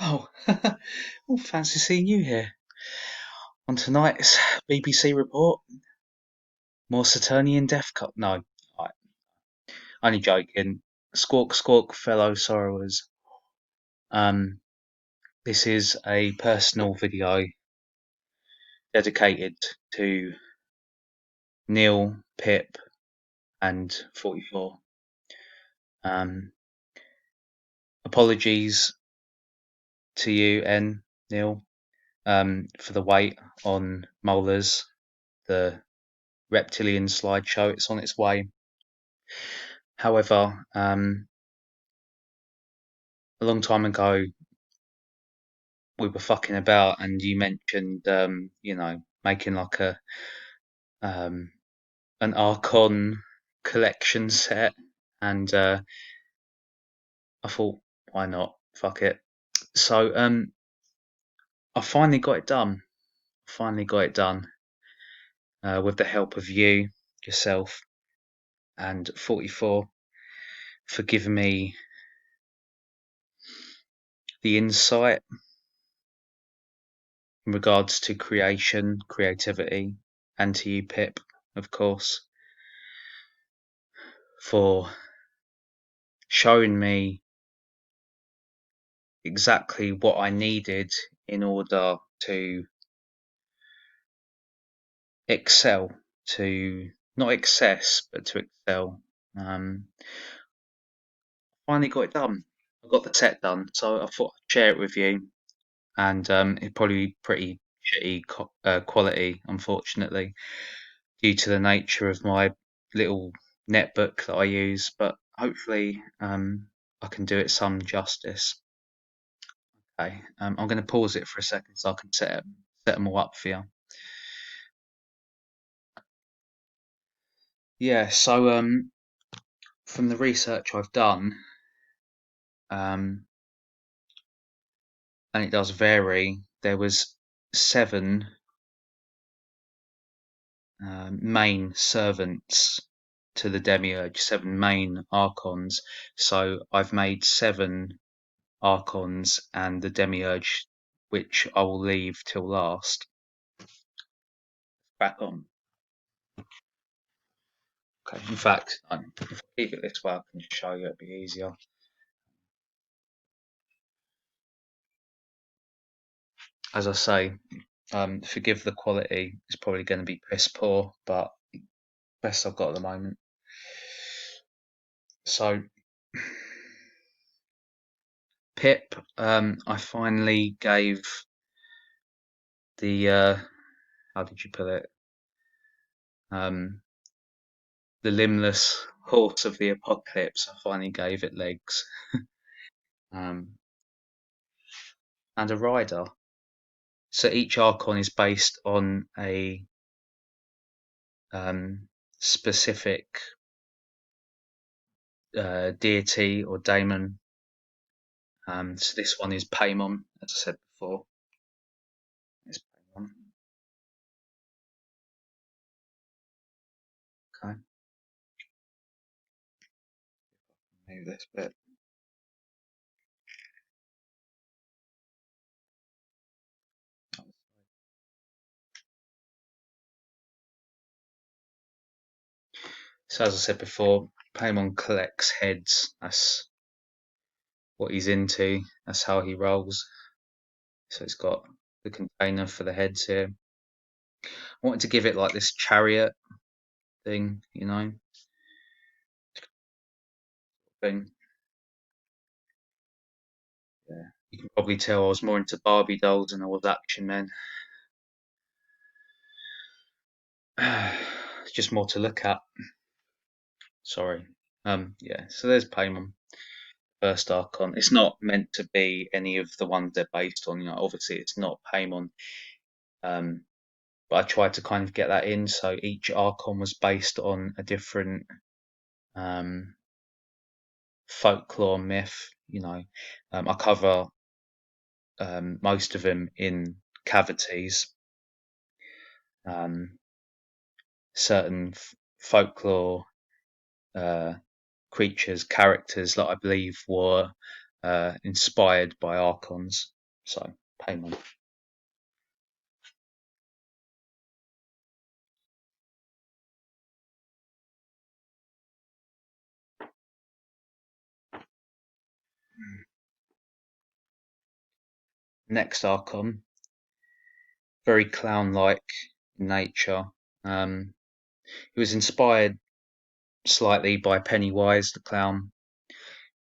Oh, oh, fancy seeing you here. On tonight's BBC report, more Saturnian death cup. No, I, only joking. Squawk, squawk, fellow sorrowers. Um, this is a personal video dedicated to Neil, Pip, and 44. Um, apologies to you, Neil, for the wait on Molars, the reptilian slideshow. It's on its way. However, a long time ago, we were fucking about, and you mentioned, making like a um, an Archon collection set, and I thought, why not? Fuck it. So, I finally got it done. Finally got it done with the help of you, yourself, and 44 for giving me the insight in regards to creation, creativity, and to you, Pip, of course, for showing me exactly what I needed in order to excel, to not excess, but to excel. Finally got it done. I got the set done, so I thought I'd share it with you. And it'd probably be pretty shitty quality, unfortunately, due to the nature of my little netbook that I use. But hopefully, I can do it some justice. Okay, I'm going to pause it for a second so I can set them all up for you. Yeah, so from the research I've done, um, and it does vary, there was 7 main servants to the Demiurge, 7 main Archons. So I've made 7 Archons and the Demiurge, which I will leave till last. Back on. Okay, in fact, if I leave it this way, I can just show you, it'll be easier. As I say, forgive the quality, it's probably going to be piss poor, but best I've got at the moment. So, Pip, I finally gave the how did you put it? The limbless horse of the apocalypse. I finally gave it legs, um, and a rider. So each Archon is based on a specific deity or daemon. So this one is Paimon, as I said before. It's Paimon. Okay, move this bit. So as I said before, Paimon collects heads. That's what he's into. That's how he rolls. So it's got the container for the heads here. I wanted to give it like this chariot thing, thing. Yeah. You can probably tell I was more into Barbie dolls than I was Action Men. It's just more to look at. Sorry. Yeah, so there's Paimon, first Archon. It's not meant to be any of the ones they're based on, obviously it's not Paimon. Um, but I tried to kind of get that in, so each Archon was based on a different um folklore myth, I cover most of them in cavities. Um, certain folklore uh, creatures, characters that I believe were inspired by Archons. So, Paimon. Next Archon, very clown-like in nature. He was inspired slightly by Pennywise the clown,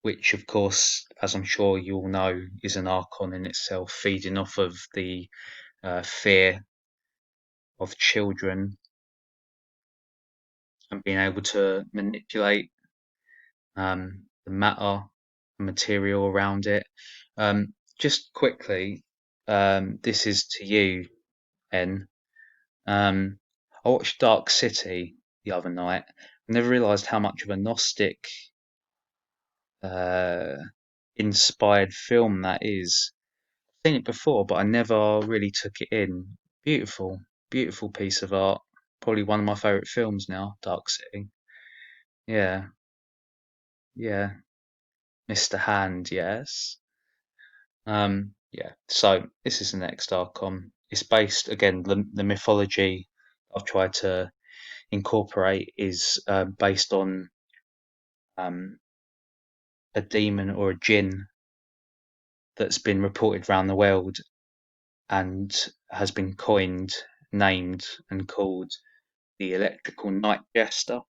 which, of course, as I'm sure you all know, is an Archon in itself, feeding off of the fear of children and being able to manipulate the matter, material around it. Just quickly, this is to you, N. I watched Dark City the other night. I never realised how much of a Gnostic uh, inspired film that is. I've seen it before, but I never really took it in. Beautiful, beautiful piece of art. Probably one of my favourite films now, Dark City. Yeah, yeah. Mr. Hand, yes. Yeah. So this is the next Archon. It's based again the mythology I've tried to incorporate is based on um, a demon or a jinn that's been reported around the world and has been coined, named, and called the electrical night jester.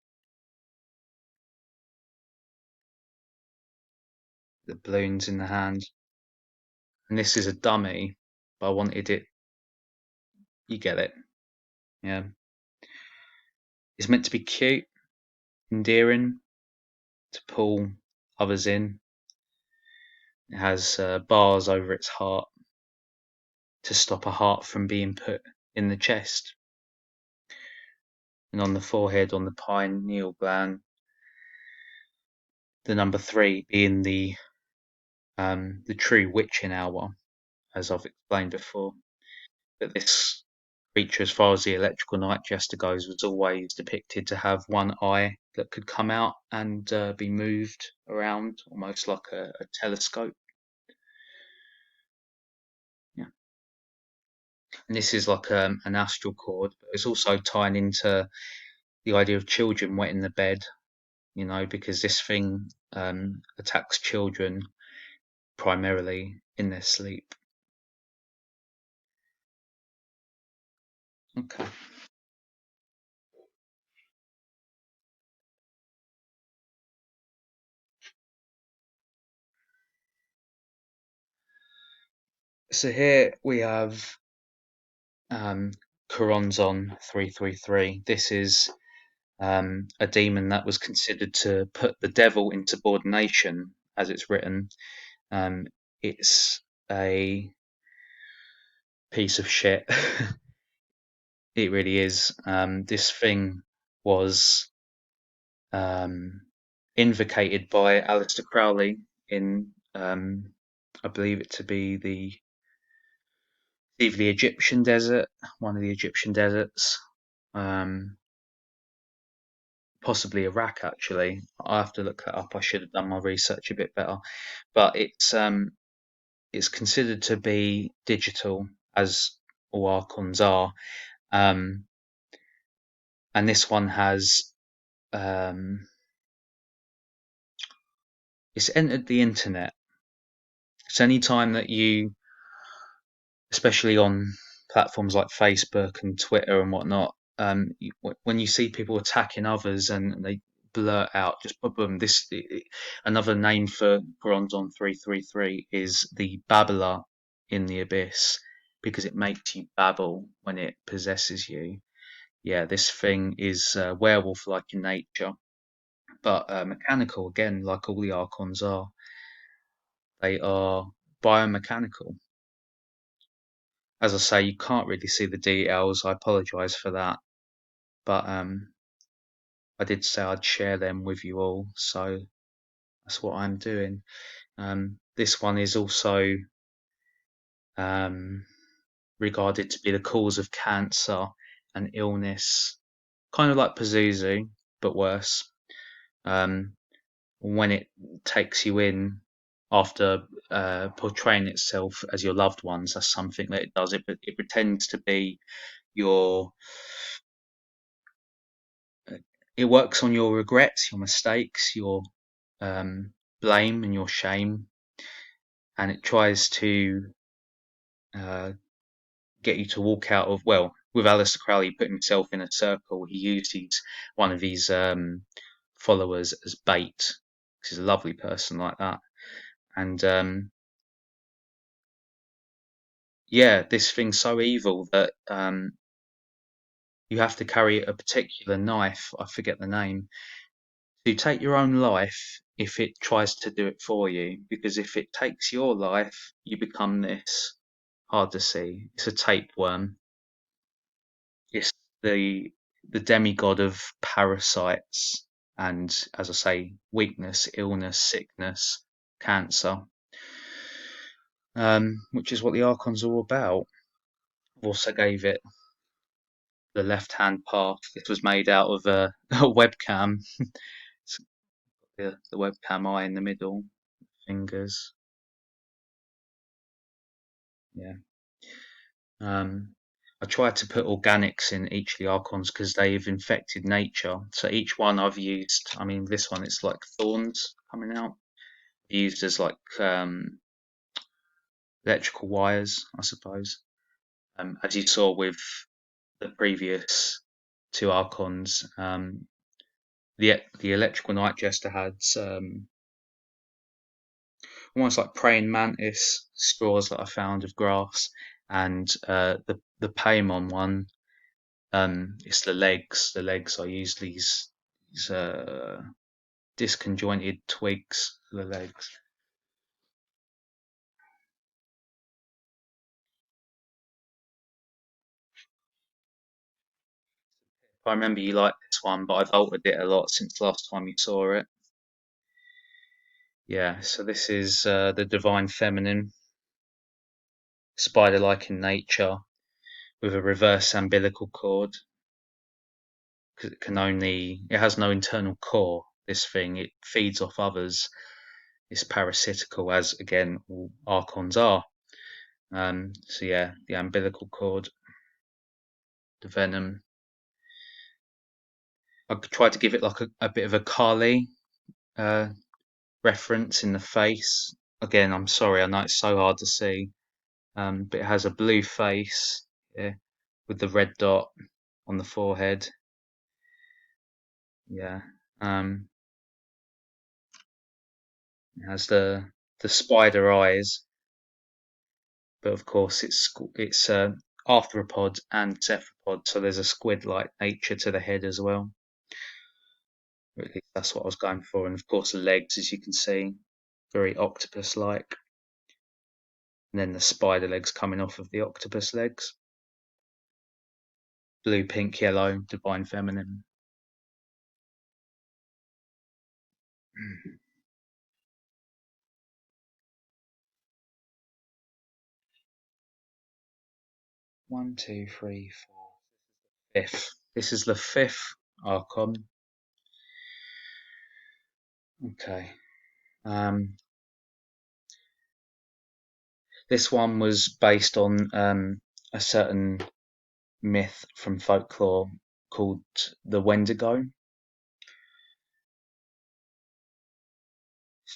The balloons in the hand, and this is a dummy, but I wanted it. You get it, yeah. It's meant to be cute, endearing, to pull others in. It has bars over its heart to stop a heart from being put in the chest, and on the forehead, on the pineal gland, the number 3 being the true witching hour, as I've explained before. But this creature, as far as the electrical night jester goes, was always depicted to have one eye that could come out and be moved around, almost like a telescope. Yeah, and this is like an astral cord, but it's also tying into the idea of children wetting the bed. Because this thing attacks children primarily in their sleep. Okay. So here we have Choronzon 333. This is a demon that was considered to put the devil in subordination, as it's written. It's a piece of shit. It really is. This thing was um, invocated by Aleister Crowley in, I believe it to be either the Egyptian desert, one of the Egyptian deserts, um, possibly Iraq. Actually, I have to look that up. I should have done my research a bit better. But it's considered to be digital, as all Archons are, um, and this one has um, it's entered the internet. So any time that you, especially on platforms like Facebook and Twitter and whatnot, when you see people attacking others and they blurt out just boom, boom, another name for Bronzon 333 is the babbler in the abyss, because it makes you babble when it possesses you. Yeah, this thing is werewolf like in nature, but mechanical again, like all the Archons are. They are biomechanical. As I say, you can't really see the details. I apologise for that, but I did say I'd share them with you all, so that's what I'm doing. This one is also um, regarded to be the cause of cancer and illness, kind of like Pazuzu, but worse. Um, when it takes you in after portraying itself as your loved ones. That's something that it does. It pretends to be your. It works on your regrets, your mistakes, your um, blame, and your shame, and it tries to uh, get you to walk out of. Well, with Aleister Crowley putting himself in a circle, he used one of his followers as bait. He's a lovely person like that, and yeah, this thing's so evil that you have to carry a particular knife. I forget the name. To take your own life if it tries to do it for you, because if it takes your life, you become this. Hard to see. It's a tapeworm. It's the the demigod of parasites and, as I say, weakness, illness, sickness, cancer, which is what the Archons are all about. I've also gave it the left-hand path. It was made out of a webcam. It's the webcam eye in the middle, fingers. Yeah. Um, I tried to put organics in each of the Archons because they've infected nature. So each one I've used, I mean, this one it's like thorns coming out, used as like electrical wires, I suppose. As you saw with the previous two Archons, the electrical night jester had almost like praying mantis straws that I found of grass, and the Paimon one. It's the legs. The legs. I use these disconjointed twigs for the legs. I remember you liked this one, but I've altered it a lot since last time you saw it. Yeah. So this is the divine feminine, spider-like in nature, with a reverse umbilical cord. Because it has no internal core. This thing, it feeds off others. It's parasitical, as again all archons are. So yeah, the umbilical cord, the venom. I tried to give it like a bit of a Kali uh, reference in the face. Again, I'm sorry, I know it's so hard to see, but it has a blue face, yeah, with the red dot on the forehead. Yeah, it has the spider eyes, but of course it's arthropod and cephalopod, so there's a squid-like nature to the head as well. Or at least that's what I was going for, and of course the legs, as you can see, very octopus-like, and then the spider legs coming off of the octopus legs. Blue, pink, yellow, divine feminine. 1, 2, 3, 4, fifth. This is the fifth Archon. Okay. Um, this one was based on a certain myth from folklore called the Wendigo,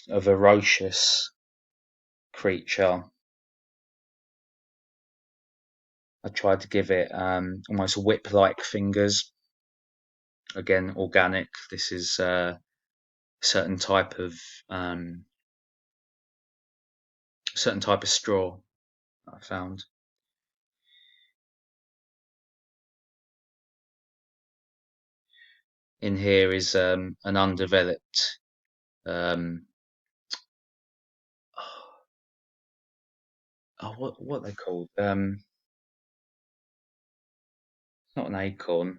a ferocious creature. I tried to give it almost whip-like fingers. Again, organic. This is a um, certain type of straw I found. In here is an undeveloped um, oh, what are they called? Not an acorn.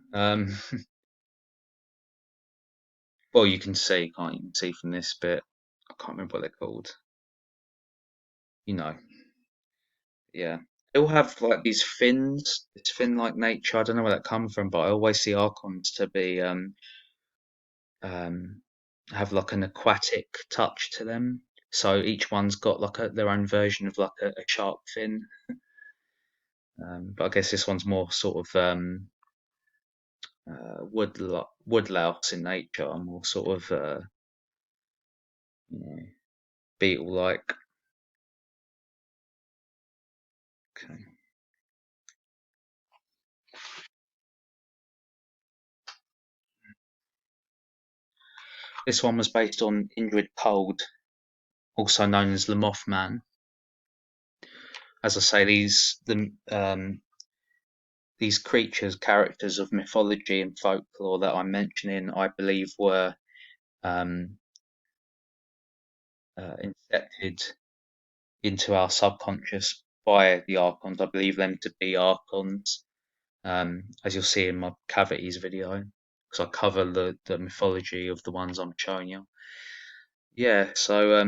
Well, you can see, can't you? You can see from this bit. I can't remember what they're called. You know, yeah. They all have like these fins, this fin-like nature. I don't know where that comes from, but I always see archons to be um have like an aquatic touch to them. So each one's got like their own version of like a shark fin. But I guess this one's more sort of woodlouse in nature, more sort of you know, beetle-like. Okay. This one was based on Indrid Cold, also known as the Mothman. As I say, these creatures, characters of mythology and folklore that I'm mentioning, I believe were um, incepted into our subconscious by the Archons. I believe them to be Archons, as you'll see in my cavities video, because I cover the mythology of the ones I'm showing you. Yeah, so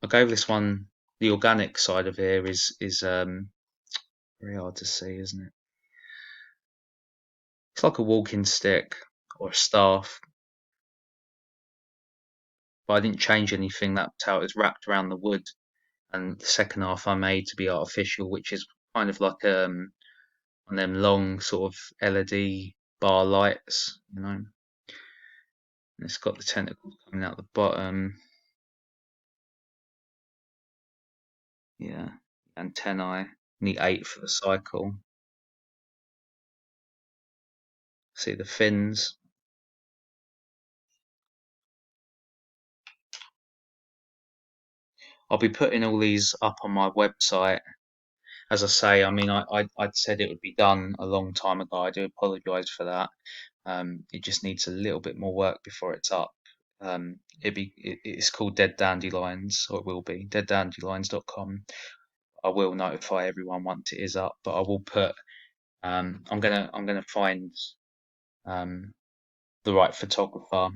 I gave this one the organic side of here is very hard to see, isn't it? It's like a walking stick or a staff, but I didn't change anything. That's how it was wrapped around the wood. And the second half I made to be artificial, which is kind of like one of them long sort of LED bar lights, you know. And it's got the tentacles coming out the bottom. Yeah, antennae. Need 8 for the cycle. See the fins. I'll be putting all these up on my website. As I say, I mean, I'd said it would be done a long time ago. I do apologise for that. It just needs a little bit more work before it's up. It's called Dead Dandelions, or it will be deaddandelions.com. I will notify everyone once it is up, but I will put. I'm gonna find um, the right photographer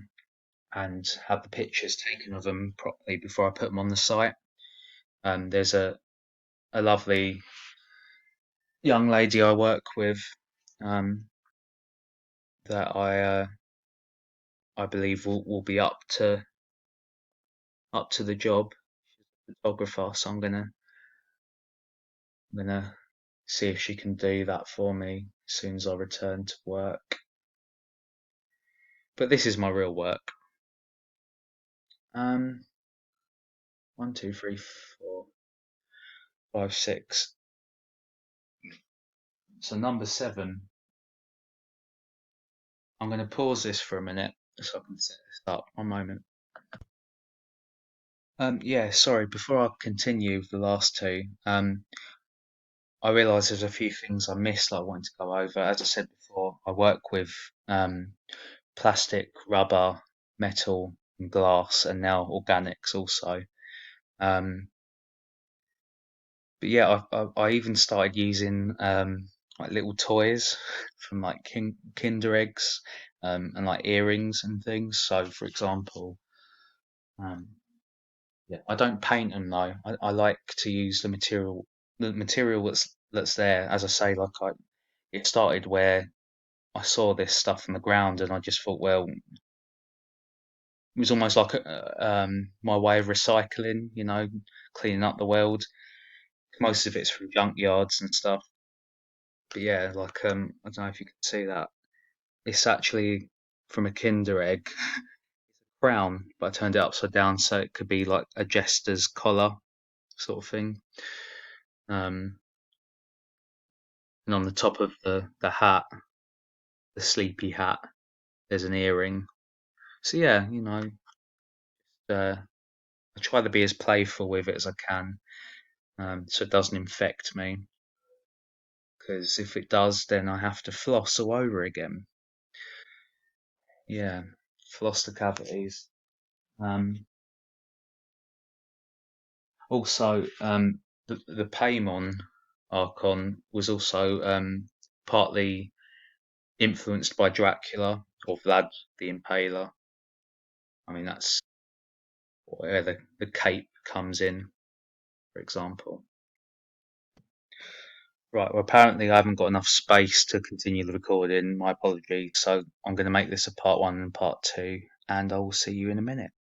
and have the pictures taken of them properly before I put them on the site. There's a lovely young lady I work with um, that I believe will be up to the job, photographer. So I'm gonna see if she can do that for me as soon as I return to work. But this is my real work. Um, 1, 2, 3, 4, 5, 6. So number 7. I'm going to pause this for a minute so I can set this up. One moment. Yeah, sorry. Before I continue with the last two, I realise there's a few things I missed that I wanted to go over. As I said before, I work with plastic, rubber, metal, and glass, and now organics also. Um, but yeah, I even started using like little toys from like Kinder eggs and like earrings and things. So, for example, um, yeah, I don't paint them though. I like to use the material that's there. As I say, it started where I saw this stuff on the ground, and I just thought, well, it was almost like my way of recycling, cleaning up the world. Most of it's from junkyards and stuff. But yeah, I don't know if you can see that. It's actually from a Kinder egg crown, but I turned it upside down so it could be like a jester's collar sort of thing. Um, and on the top of the hat, the sleepy hat, there's an earring. So yeah, uh, I try to be as playful with it as I can, so it doesn't infect me. Because if it does, then I have to floss all over again. Yeah, floss the cavities. Um, Also, the Paimon Archon was also partly influenced by Dracula or Vlad the Impaler. I mean, that's where the cape comes in, for example. Right, well, apparently I haven't got enough space to continue the recording. My apologies. So I'm going to make this a part 1 and part 2, and I will see you in a minute.